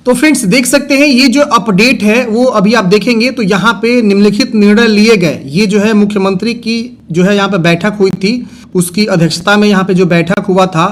तो फ्रेंड्स देख सकते हैं ये जो अपडेट है वो अभी आप देखेंगे तो यहाँ पे निम्नलिखित निर्णय लिए गए। ये जो है मुख्यमंत्री की जो है यहाँ पे बैठक हुई थी, उसकी अध्यक्षता में यहाँ पे जो बैठक हुआ था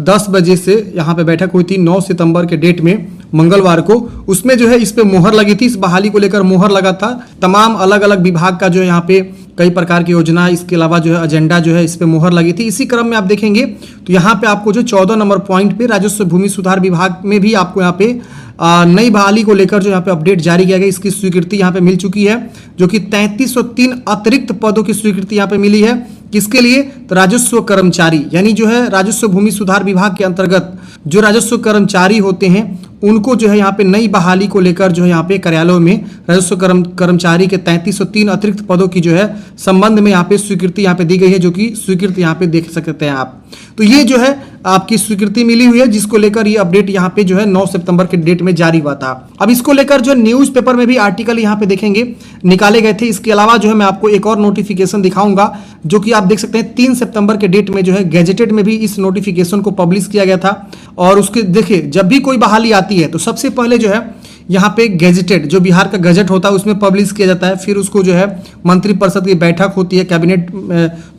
10 बजे से यहाँ पे बैठक हुई थी 9 सितंबर के डेट में मंगलवार को। उसमें जो है इस पे मोहर लगी थी, इस बहाली को लेकर मोहर लगा था। तमाम अलग अलग विभाग का जो है यहाँ पे कई प्रकार की योजना, इसके अलावा जो है एजेंडा जो है इस पे मोहर लगी थी। इसी क्रम में आप देखेंगे तो यहाँ पे आपको जो 14 नंबर पॉइंट पे राजस्व भूमि सुधार विभाग में भी आपको यहाँ पे नई बहाली को लेकर जो यहाँ पे अपडेट जारी किया गया, इसकी स्वीकृति यहाँ पे मिल चुकी है, जो कि 3303 अतिरिक्त पदों की स्वीकृति यहाँ पे मिली है। किसके लिए? तो राजस्व कर्मचारी, यानी जो है राजस्व भूमि सुधार विभाग के अंतर्गत जो राजस्व कर्मचारी होते हैं उनको जो है यहाँ पे नई बहाली को लेकर जो है यहाँ पे कार्यालयों में राजस्व कर्मचारी के 3303 अतिरिक्त पदों की जो है संबंध में यहाँ पे स्वीकृति यहाँ पे दी गई है, जो कि स्वीकृति यहाँ पे देख सकते हैं आप। तो ये जो है आपकी स्वीकृति मिली हुई है, जिसको लेकर ये अपडेट यहाँ पे जो है 9 सितंबर के डेट में जारी हुआ था। अब इसको लेकर जो न्यूज़पेपर में भी आर्टिकल यहाँ पे देखेंगे निकाले गए थे। इसके अलावा जो है मैं आपको एक और नोटिफिकेशन दिखाऊंगा, जो कि आप देख सकते हैं 3 सितंबर के डेट में जो है गैजेटेड में भी इस नोटिफिकेशन को पब्लिश किया गया था। और उसके देखिए जब भी कोई बहाली आती है तो सबसे पहले जो है यहाँ पे गैजेटेड जो बिहार का गजट होता है उसमें पब्लिश किया जाता है, फिर उसको जो है मंत्रिपरिषद की बैठक होती है, कैबिनेट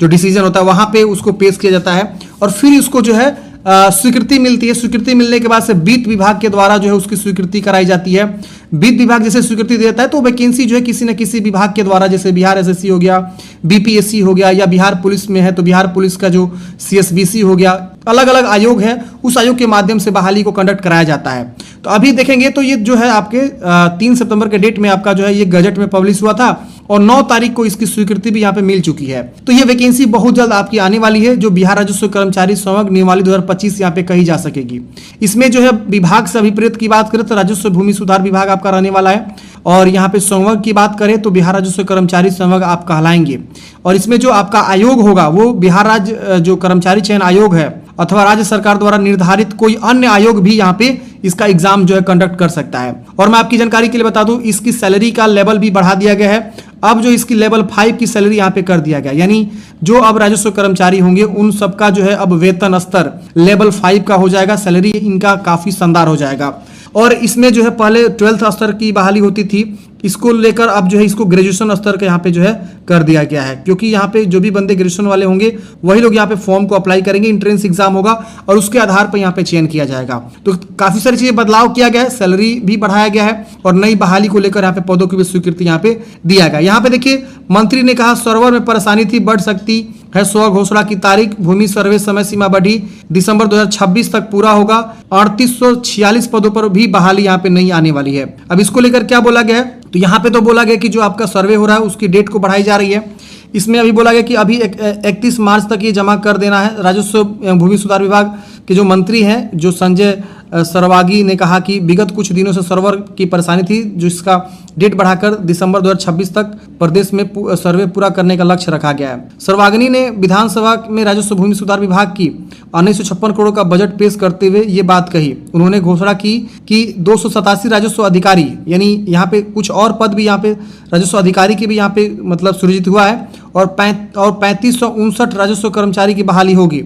जो डिसीजन होता है वहां पे उसको पेश किया जाता है, और फिर इसको जो है स्वीकृति मिलती है। स्वीकृति मिलने के बाद से वित्त विभाग के द्वारा जो है उसकी स्वीकृति कराई जाती है। वित्त विभाग जैसे स्वीकृति देता है तो वैकेंसी जो है किसी न किसी विभाग के द्वारा, जैसे बिहार एसएससी हो गया, बीपीएससी हो गया, या बिहार पुलिस में है तो बिहार पुलिस का जो सीएसबीसी हो गया, अलग अलग आयोग है, उस आयोग के माध्यम से बहाली को कंडक्ट कराया जाता है। तो अभी देखेंगे तो ये जो है आपके 3 सितंबर के डेट में आपका जो है ये गजट में पब्लिश हुआ था, और 9 तारीख को इसकी स्वीकृति भी यहाँ पे मिल चुकी है। तो ये वैकेंसी बहुत जल्द आपकी आने वाली है, जो बिहार राजस्व कर्मचारी संवर्ग नियमावली 2025 यहाँ पे कही जा सकेगी। इसमें जो है विभाग से अभिप्रेत की बात करें तो राजस्व भूमि सुधार विभाग आपका रहने वाला है, और यहाँ पे संवर्ग की बात करें तो बिहार राजस्व कर्मचारी संवर्ग आप कहलाएंगे। और इसमें जो आपका आयोग होगा वो बिहार राज्य जो कर्मचारी चयन आयोग है अथवा राज्य सरकार द्वारा निर्धारित कोई अन्य आयोग भी यहाँ पे इसका एग्जाम जो है कंडक्ट कर सकता है। और मैं आपकी जानकारी के लिए बता दूं, इसकी सैलरी का लेवल भी बढ़ा दिया गया है। अब जो इसकी लेवल 5 की सैलरी यहाँ पे कर दिया गया, यानी जो अब राजस्व कर्मचारी होंगे उन सबका जो है अब वेतन स्तर लेवल 5 का हो जाएगा, सैलरी इनका काफी शानदार हो जाएगा। और इसमें जो है पहले 12th स्तर की बहाली होती थी, इसको लेकर अब जो है इसको ग्रेजुएशन स्तर का यहाँ पे जो है कर दिया गया है, क्योंकि यहाँ पे जो भी बंदे ग्रेजुएशन वाले होंगे वही लोग यहाँ पे फॉर्म को अप्लाई करेंगे, एंट्रेंस एग्जाम होगा और उसके आधार पर यहाँ पे चयन किया जाएगा। तो काफी सारी चीजें बदलाव किया गया है, सैलरी भी बढ़ाया गया है, और नई बहाली को लेकर यहाँ पे पदों की भी स्वीकृति यहाँ पे दिया गया। यहाँ पे देखिए मंत्री ने कहा सर्वर में परेशानी थी, बढ़ सकती है स्व घोषणा की तारीख, भूमि सर्वे समय सीमा बढ़ी, दिसंबर 2026 तक पूरा होगा। 3846 पदों पर भी बहाली यहाँ पे नहीं आने वाली है। अब इसको लेकर क्या बोला गया है, तो यहाँ पे तो बोला गया कि जो आपका सर्वे हो रहा है उसकी डेट को बढ़ाई जा रही है। इसमें अभी बोला गया कि अभी 31 मार्च तक ये जमा कर देना है। राजस्व भूमि सुधार विभाग के जो मंत्री हैं जो संजय सरवागी ने कहा कि विगत कुछ दिनों से सर्वर की परेशानी थी, जो इसका डेट बढ़ाकर दिसंबर 2026 तक प्रदेश में सर्वे पूरा करने का लक्ष्य रखा गया है। सरवागनी ने विधानसभा में राजस्व भूमि सुधार विभाग की 1956 करोड़ का बजट पेश करते हुए ये बात कही। उन्होंने घोषणा की कि 287 राजस्व अधिकारी, यानी यहाँ पे कुछ और पद भी यहाँ पे राजस्व अधिकारी के भी यहाँ पे मतलब सृजित हुआ है, और 3559 राजस्व कर्मचारी की बहाली होगी।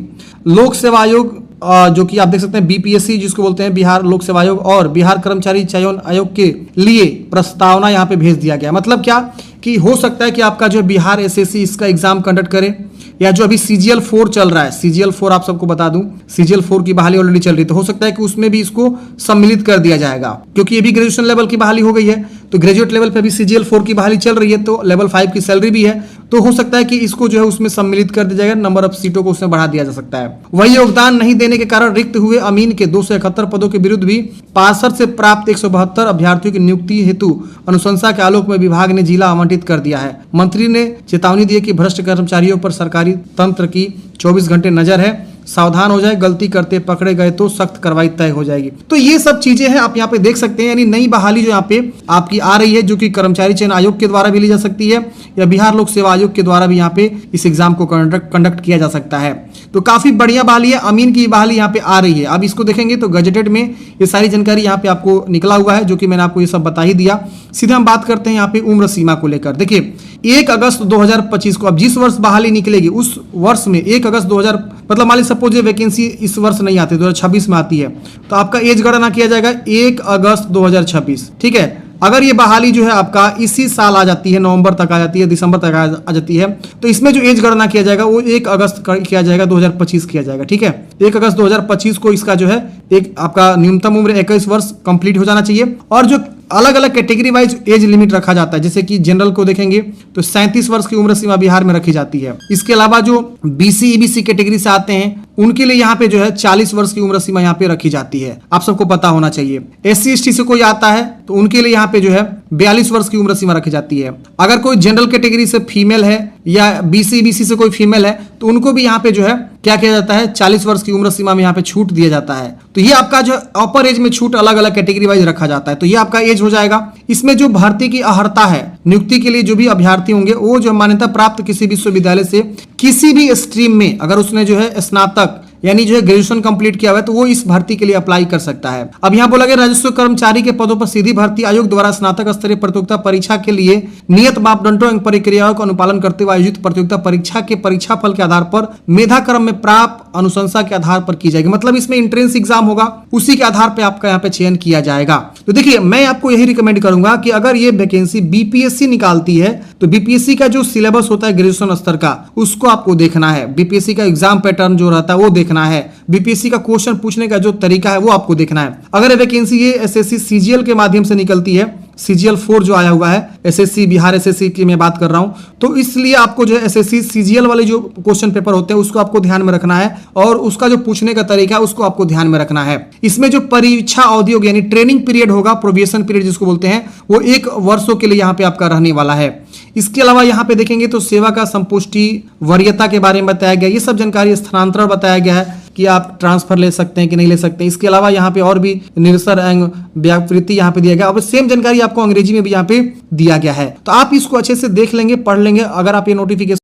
लोक सेवा आयोग जो कि आप देख सकते हैं बीपीएससी जिसको बोलते हैं बिहार लोक सेवा आयोग, और बिहार कर्मचारी चयन आयोग के लिए प्रस्तावना यहाँ पे भेज दिया गया। मतलब क्या कि हो सकता है कि आपका जो बिहार एसएससी इसका एग्जाम कंडक्ट करे, या जो अभी CGL 4 चल रहा है, CGL 4 आप सबको बता दूं, CGL 4 की बहाली ऑलरेडी चल रही है, तो हो सकता है कि उसमें भी इसको सम्मिलित कर दिया जाएगा, क्योंकि ये भी ग्रेजुएशन लेवल की बहाली हो गई है। तो ग्रेजुएट लेवल पे भी CGL 4 की बहाली चल रही है, तो लेवल 5 की सैलरी भी है, तो हो सकता है कि इसको जो है उसमें सम्मिलित कर दिया जाएगा, नंबर ऑफ सीटों को उसमें बढ़ा दिया जा सकता है। वही योगदान नहीं देने के कारण रिक्त हुए अमीन के 271 पदों के विरुद्ध भी 65 से प्राप्त 172 अभ्यर्थियों की नियुक्ति हेतु अनुशंसा के आलोक में विभाग ने जिला आवंटित कर दिया है। मंत्री ने चेतावनी दी कि भ्रष्ट कर्मचारियों पर सरकारी तंत्र की 24 घंटे नजर है, सावधान हो जाए, गलती करते पकड़े गए तो सख्त कार्रवाई तय हो जाएगी। तो ये सब चीजें हैं आप यहाँ पे देख सकते हैं, यानी नई बहाली जो यहाँ पे आपकी आ रही है, जो कि कर्मचारी चयन आयोग के द्वारा भी ली जा सकती है, या बिहार लोक सेवा आयोग के द्वारा भी यहाँ पे इस एग्जाम को कंडक्ट किया जा सकता है। तो काफी बढ़िया बहाली है, अमीन की बहाली यहाँ पे आ रही है। अब इसको देखेंगे तो गजेटेड में ये सारी जानकारी यहाँ पे आपको निकला हुआ है, जो कि मैंने आपको ये सब बता ही दिया। सीधे हम बात करते हैं यहाँ पे उम्र सीमा को लेकर। देखिए 1 अगस्त 2025 को अब जिस वर्ष बहाली निकलेगी उस वर्ष में 1 अगस्त मतलब मान लीजिए सपोज ये वैकेंसी इस वर्ष नहीं आती, 2026 में आती है, तो आपका एज गणना किया जाएगा 1 अगस्त 2026। ठीक है, अगर ये बहाली जो है आपका इसी साल आ जाती है, नवंबर तक आ जाती है, दिसंबर तक आ जाती है, तो इसमें जो एज गणना किया जाएगा वो 1 अगस्त किया जाएगा 2025 किया जाएगा। ठीक है, 1 अगस्त 2025 को इसका जो है एक आपका न्यूनतम उम्र 21 वर्ष कंप्लीट हो जाना चाहिए। और जो अलग अलग कैटेगरी वाइज एज लिमिट रखा जाता है, जैसे कि जनरल को देखेंगे तो 37 वर्ष की उम्र सीमा बिहार में रखी जाती है। इसके अलावा जो बीसी ईबीसी कैटेगरी से आते हैं उनके लिए यहाँ पे जो है 40 वर्ष की उम्र सीमा यहाँ पे रखी जाती है, आप सबको पता होना चाहिए। एससी एसटी से कोई आता है तो उनके लिए यहाँ पे जो है 42 वर्ष की उम्र सीमा रखी जाती है। अगर कोई जनरल कैटेगरी से फीमेल है या बीसी ईबीसी से कोई फीमेल है तो उनको भी यहाँ पे जो है क्या किया जाता है, 40 वर्ष की उम्र सीमा में यहाँ पे छूट दिया जाता है। तो ये आपका जो अपर एज में छूट अलग अलग कैटेगरी वाइज रखा जाता है, तो ये आपका एज हो जाएगा। इसमें जो भर्ती की अर्हता है, नियुक्ति के लिए जो भी अभ्यर्थी होंगे वो जो मान्यता प्राप्त किसी विश्वविद्यालय से किसी भी स्ट्रीम में अगर उसने जो है स्नातक यानी जो है ग्रेजुएशन कंप्लीट किया हुआ है तो वो इस भर्ती के लिए अप्लाई कर सकता है। अब यहाँ बोला गया राजस्व कर्मचारी के पदों पर सीधी भर्ती आयोग द्वारा स्नातक स्तरीय प्रतियोगिता परीक्षा के लिए नियत मापदंडों एवं प्रक्रियाओं का अनुपालन करते हुए आयोजित प्रतियोगिता परीक्षा के परीक्षा फल के आधार पर मेधा क्रम में प्राप्त अनुशंसा के आधार पर की जाएगी। मतलब इसमें एंट्रेंस एग्जाम होगा, उसी के आधार पर आपका यहाँ पे चयन किया जाएगा। तो देखिए मैं आपको यही रिकमेंड करूंगा कि अगर ये वैकेंसी बीपीएससी निकालती है तो बीपीएससी का जो सिलेबस होता है ग्रेजुएशन स्तर का उसको आपको देखना है। बीपीएससी का एग्जाम पैटर्न जो रहता है वो देखना है, बीपीएससी का क्वेश्चन पूछने का जो तरीका है वो आपको देखना है। अगर वैकेंसी ये एसएससी सीजीएल के माध्यम से निकलती है, सीजीएल 4 जो आया हुआ है, एसएससी बिहार एसएससी की मैं बात कर रहा हूं, तो इसलिए आपको जो है एसएससी सीजीएल वाले जो क्वेश्चन पेपर होते हैं उसको आपको ध्यान में रखना है और उसका जो पूछने का तरीका है उसको आपको ध्यान में रखना है। इसमें जो परीक्षा अवधि होगी यानी ट्रेनिंग पीरियड होगा, प्रोबेशन पीरियड जिसको बोलते हैं, वो 1 वर्षों के लिए यहाँ पे आपका रहने वाला है। इसके अलावा यहाँ पे देखेंगे तो सेवा का संपुष्टि वरीयता के बारे में बताया गया, ये सब जानकारी स्थानांतरण बताया गया है कि आप ट्रांसफर ले सकते हैं कि नहीं ले सकते। इसके अलावा यहाँ पे और भी निरसर एवं व्यापृति यहाँ पे दिया गया और सेम जानकारी आपको अंग्रेजी में भी यहाँ पे दिया गया है। तो आप इसको अच्छे से देख लेंगे, पढ़ लेंगे। अगर आप ये नोटिफिकेशन